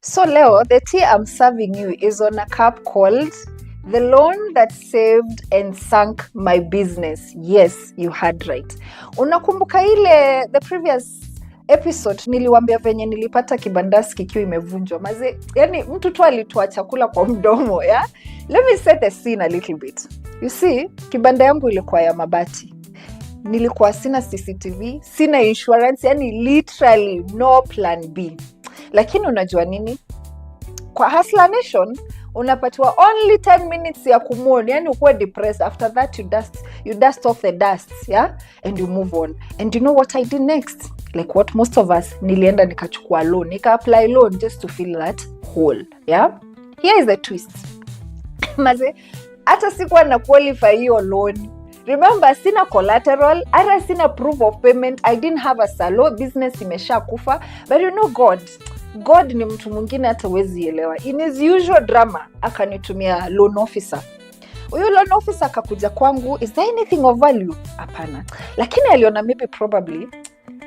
So Leo, the tea I'm serving you is on a cup called The Loan That Saved and Sank My Business. Yes, you heard right. Unakumbuka ile the previous episode niliwambia venye nilipata kibandasi kikiwa imevunjwa. Maze, yani mtu tu alitoa chakula kwa mdomo, yeah? Let me set the scene a little bit. You see, kibanda yangu ilikuwa ya mabati. Nilikuwa sina CCTV, sina insurance, yani literally no plan B. Lakini unajua nini? Kwa Hustler Nation, unapatiwa only 10 minutes ya kumoni, yani ukuwe depressed. After that, you dust off the dust, yeah? And you move on. And you know what I did next? Like what most of us, nilienda nikachukua loan. Nika-apply loan just to fill that hole, yeah? Here is the twist. Maze, hata sikuwa na qualify hiyo loan. Remember, sina collateral, hata sina proof of payment. I didn't have a salo, business imesha kufa. But you know God ni mtu mwingine hata huwezi elewa. In his usual drama, akanitumia loan officer. Huyo loan officer akakuja kwangu, is there anything of value? Hapana. Lakini aliona maybe probably,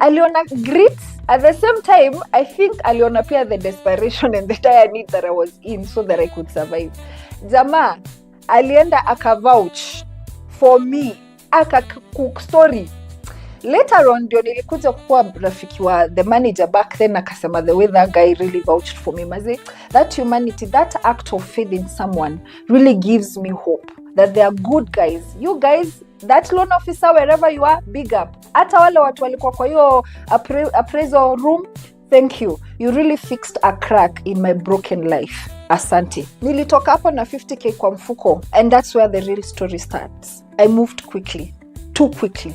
aliona grit. At the same time, I think aliona pia the desperation and the dire need that I was in so that I could survive. Jamaa, alienda akavouch for me, akacook story. Later on, ndio nilikuja kuwa rafiki wa the manager back then, akasema the way that guy really vouched for me. Maze, that humanity, that act of faith in someone really gives me hope that they are good guys. You guys, that loan officer, wherever you are, big up. Hata wale watu walikuwa kwa hiyo appraisal room, thank you. You really fixed a crack in my broken life. Asante. Nilitoka hapo na 50k kwa mfuko, and that's where the real story starts. I moved quickly, too quickly.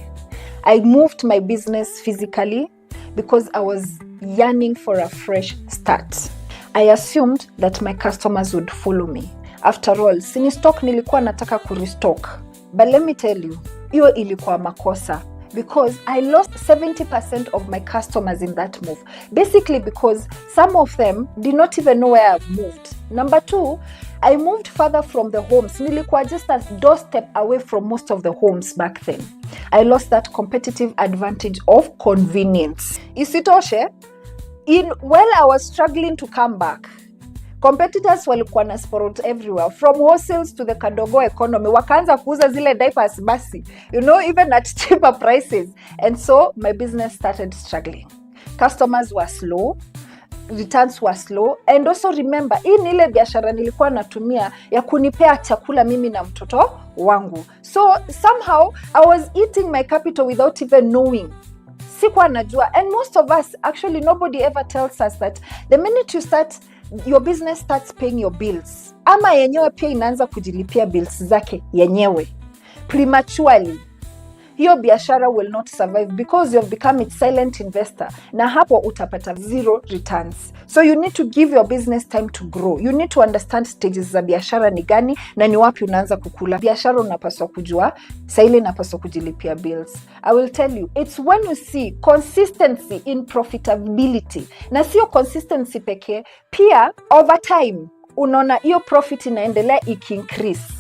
I moved my business physically because I was yearning for a fresh start. I assumed that my customers would follow me. After all, sini stock nilikuwa nataka kurestock. But let me tell you, hiyo ilikuwa makosa. Because I lost 70% of my customers in that move. Basically because some of them did not even know where I've moved. Number 2, I moved further from the homes. Nilikuwa just a doorstep away from most of the homes back then. I lost that competitive advantage of convenience. Isitoshe, while I was struggling to come back, competitors walikuwa na sport everywhere, from wholesales to the kadogo economy. Wakaanza kuuza zile diapers basi, even at cheaper prices. And so my business started struggling. Customers were slow, returns were slow. And also remember, hii ni ile biashara nilikuwa natumia ya kunipea chakula mimi na mtoto wangu. So somehow I was eating my capital without even knowing. Sikuwa najua. And most of us, actually nobody ever tells us that the minute you start, your business starts paying your bills, ama yenyewe pia inaanza kujilipia bills zake yenyewe prematurely, hiyo biashara will not survive because you have become its silent investor, na hapo utapata zero returns. So you need to give your business time to grow. You need to understand stages za biashara ni gani na ni wapi unaanza kukula. Biashara unapaswa kujua, saa ile unapaswa kujilipia bills. I will tell you, it's when you see consistency in profitability. Na sio consistency pekee, pia over time unaona hiyo profit inaendelea increase.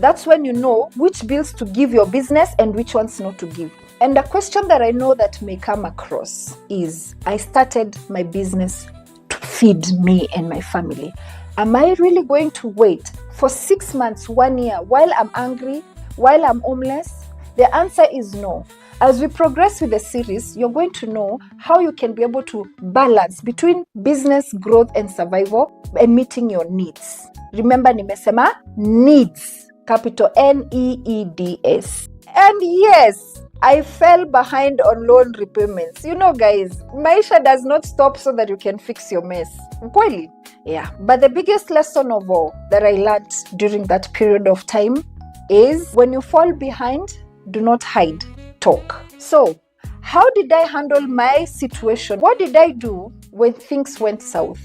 That's when you know which bills to give your business and which ones not to give. And the question that I know that may come across is, I started my business to feed me and my family. Am I really going to wait for 6 months, 1 year, while I'm angry, while I'm homeless? The answer is no. As we progress with the series, you're going to know how you can be able to balance between business growth and survival and meeting your needs. Remember, nimesema needs. Capital NEEDS. And yes, I fell behind on loan repayments. Guys, maisha does not stop so that you can fix your mess. Kweli? Yeah. But the biggest lesson of all that I learned during that period of time is, when you fall behind, do not hide, talk. So, how did I handle my situation? What did I do when things went south?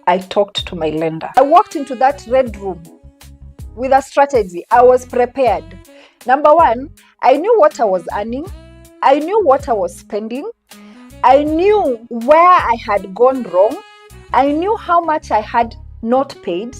I talked to my lender. I walked into that red room with a strategy. I was prepared. Number 1, I knew what I was earning. I knew what I was spending. I knew where I had gone wrong. I knew how much I had not paid.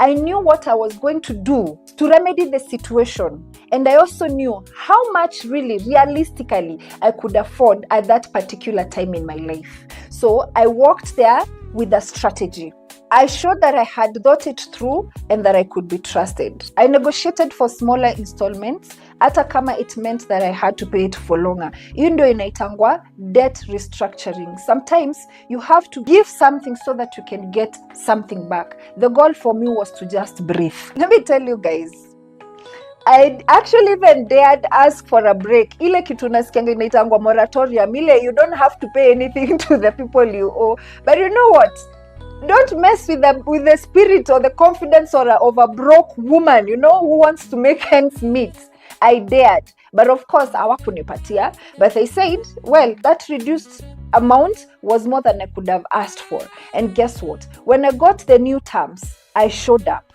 I knew what I was going to do to remedy the situation. And I also knew how much really realistically I could afford at that particular time in my life. So I walked there with a strategy. I showed that I had thought it through and that I could be trusted. I negotiated for smaller installments, hata kama it meant that I had to pay it for longer. Hiyo ndio inaitangwa debt restructuring. Sometimes you have to give something so that you can get something back. The goal for me was to just breathe. Let me tell you guys, I actually even dared ask for a break. Ile kitu nasikianga inaitangwa moratorium, ile you don't have to pay anything to the people you owe. But you know what? Don't mess with the spirit or the confidence of a broke woman, who wants to make ends meet. I dared. But of course, hawakunipatia. But they said, well, that reduced amount was more than I could have asked for. And guess what? When I got the new terms, I showed up.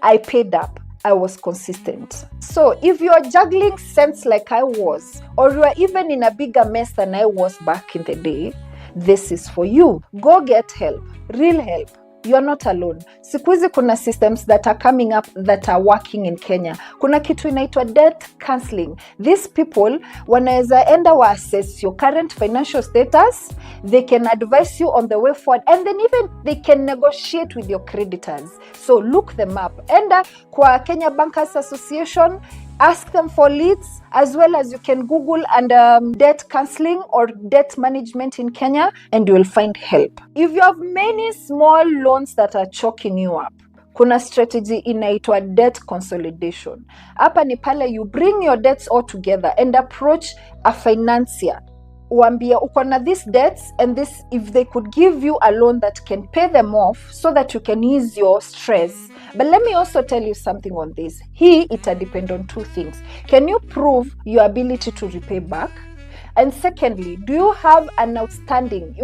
I paid up. I was consistent. So if you're juggling cents like I was, or you are even in a bigger mess than I was back in the day, this is for you. Go get help. Real help. You're not alone. Siku hizi kuna systems that are coming up that are working in Kenya. Kuna kitu inaitwa debt counseling. These people wanaweza enda wa assess your current financial status. They can advise you on the way forward, and then even they can negotiate with your creditors. So look them up. Enda kwa Kenya Bankers Association. Ask them for leads, as well as you can Google and debt counseling or debt management in Kenya, and you will find help. If you have many small loans that are choking you up, kuna strategy inaitwa debt consolidation. Hapa ni pale you bring your debts all together and approach a financier. Uambie uko na these debts, and this, if they could give you a loan that can pay them off so that you can ease your stress. But let me also tell you something on this. It depends on two things. Can you prove your ability to repay back? And secondly, do you have an outstanding,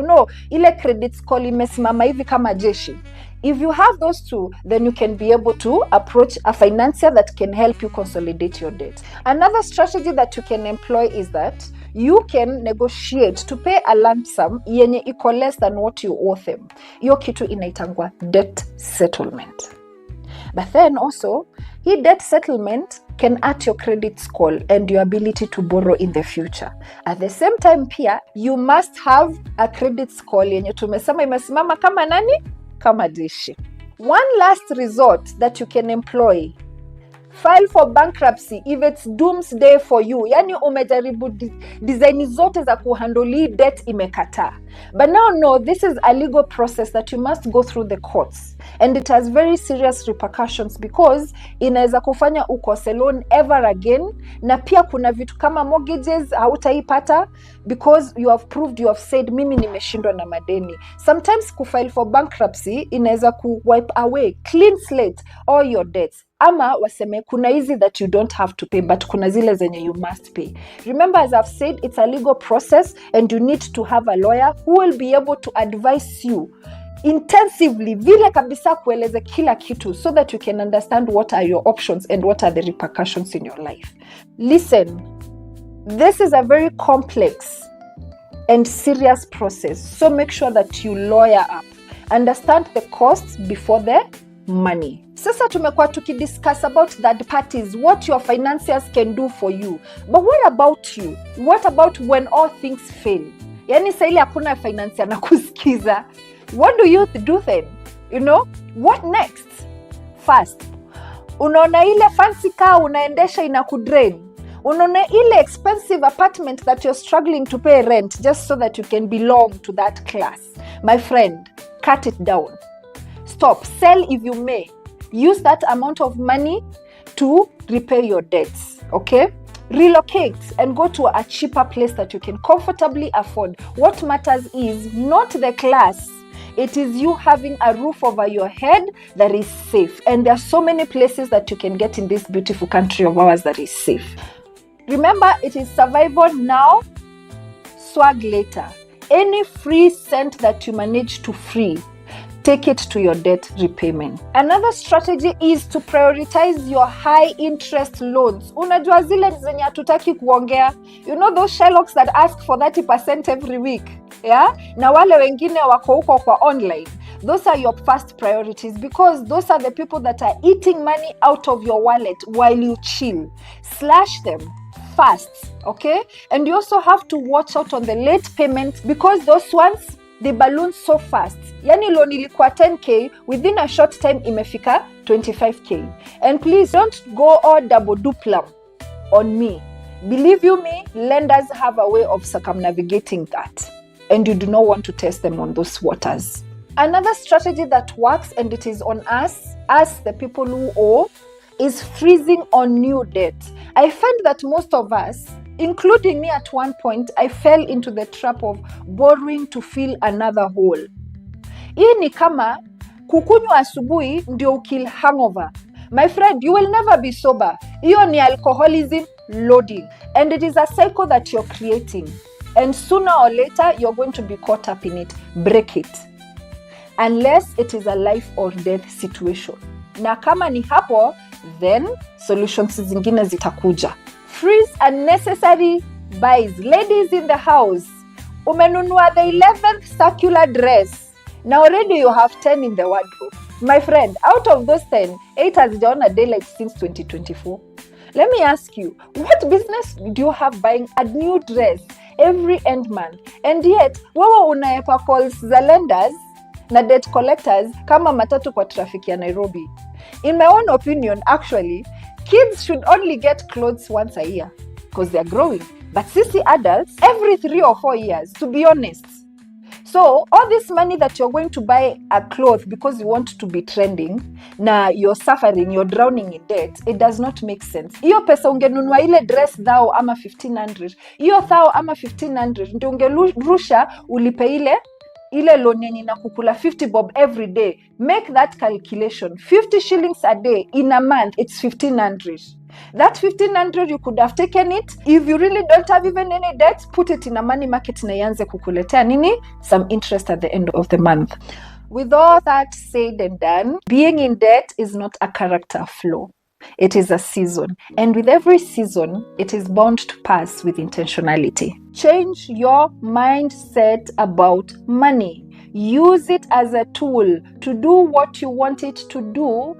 ile credit score imesimama hivi kama jeshi? If you have those two, then you can be able to approach a financier that can help you consolidate your debt. Another strategy that you can employ is that you can negotiate to pay a lump sum yenye iko less than what you owe them. Hiyo kitu inaitangwa debt settlement. But then also, debt settlement can hurt your credit score and your ability to borrow in the future. At the same time, pia, you must have a credit score yenye tumesema imesimama kama nani? Kama jeshi. One last resort that you can employ: file for bankruptcy if it's doomsday for you. Yani umejaribu design zote za kuhandle debt imekataa. But now no, this is a legal process that you must go through the courts, and it has very serious repercussions because inaweza kufanya ukose loan ever again, na pia kuna vitu kama mortgages hautaipata because you have proved, you have said mimi nimeshindwa na madeni. Sometimes kufile for bankruptcy inaweza wipe away, clean slate all your debts. Ama waseme kuna hizi that you don't have to pay, but kuna zile zenye you must pay. Remember, as I've said, it's a legal process and you need to have a lawyer who will be able to advise you intensively, vile kabisa kueleze kila kitu, so that you can understand what are your options and what are the repercussions in your life. Listen, this is a very complex and serious process, so make sure that you lawyer up. Understand the costs before the money. Sasa tumekuwa tukidiscuss about third parties, what your financiers can do for you. But what about you? What about when all things fail? Yani sa ile hakuna financier na kusikiza. What do you do then? What next? First, unaona ile fancy car unaendesha inakudrain. Unaona ile expensive apartment that you're struggling to pay rent just so that you can belong to that class. My friend, cut it down. Stop. Sell if you may. Use that amount of money to repay your debts, okay? Relocate and go to a cheaper place that you can comfortably afford. What matters is not the class. It is you having a roof over your head that is safe. And there are so many places that you can get in this beautiful country of ours that is safe. Remember, it is survival now, swag later. Any free cent that you manage to free, take it to your debt repayment. Another strategy is to prioritize your high interest loans. Unajua zile zenye hatutaki kuongea. Those Sherlocks that ask for 30% every week. Yeah? Na wale wengine wako huko kwa online. Those are your first priorities because those are the people that are eating money out of your wallet while you chill. Slash them fast, okay? And you also have to watch out on the late payments because those ones, they balloon so fast. Yani loan ilikuwa 10k, within a short time imefika 25k. And please don't go all double duplam on me. Believe you me, lenders have a way of circumnavigating that, and you do not want to test them on those waters. Another strategy that works, and it is on us the people who owe, is freezing on new debt. I find that most of us, including me at one point, I fell into the trap of borrowing to fill another hole. Hii ni kama kukunywa asubuhi ndio ukill hangover. My friend, you will never be sober. Hiyo ni alcoholism loading. And it is a cycle that you're creating. And sooner or later, you're going to be caught up in it. Break it. Unless it is a life or death situation. Na kama ni hapo, then solutions zingine zitakuja. Freeze unnecessary buys. Ladies in the house, umenunua the 11th circular dress. Now already you have 10 in the wardrobe. My friend, out of those 10, 8 has done a daylight since 2024. Let me ask you, what business do you have buying a new dress every end month? And yet, wewe unaepa calls za lenders na debt collectors kama matatu kwa traffic ya Nairobi. In my own opinion, actually, kids should only get clothes once a year because they're growing. But sisi adults, every 3 or 4 years, to be honest. So, all this money that you're going to buy a cloth because you want to be trending, na you're suffering, you're drowning in debt, it does not make sense. Iyo pesa ungenunua ile dress thou ama 1500. Iyo thou ama 1500, ndio ungerusha ulipe ile loan yenye inakukula 50 bob every day. Make that calculation. 50 shillings a day in a month, it's 1500. That 1500, you could have taken it. If you really don't have even any debt, put it in a money market na ianze kukuletea nini? Some interest at the end of the month. With all that said and done, being in debt is not a character flaw. It is a season. And with every season, it is bound to pass with intentionality. Change your mindset about money. Use it as a tool to do what you want it to do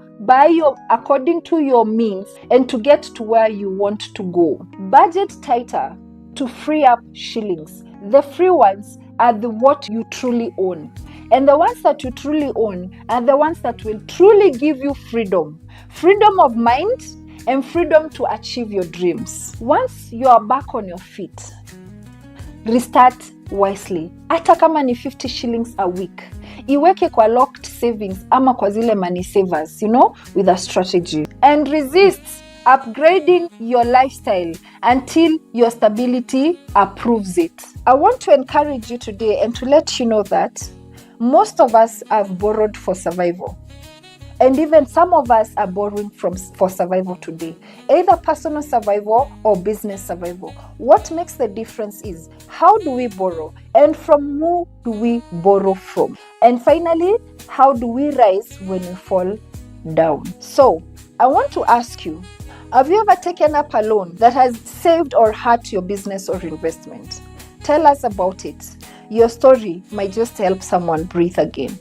according to your means and to get to where you want to go. Budget tighter to free up shillings. The free ones are what you truly own. And the ones that you truly own are the ones that will truly give you freedom. Freedom of mind and freedom to achieve your dreams. Once you are back on your feet, restart wisely. Hata kama ni 50 shillings a week. Iweke kwa locked savings ama kwa zile money savers, with a strategy. And resist upgrading your lifestyle until your stability approves it. I want to encourage you today and to let you know that most of us have borrowed for survival. And even some of us are borrowing for survival today. Either personal survival or business survival. What makes the difference is, how do we borrow? And from who do we borrow from? And finally, how do we rise when we fall down? So, I want to ask you, have you ever taken up a loan that has saved or hurt your business or investment? Tell us about it. Your story might just help someone breathe again.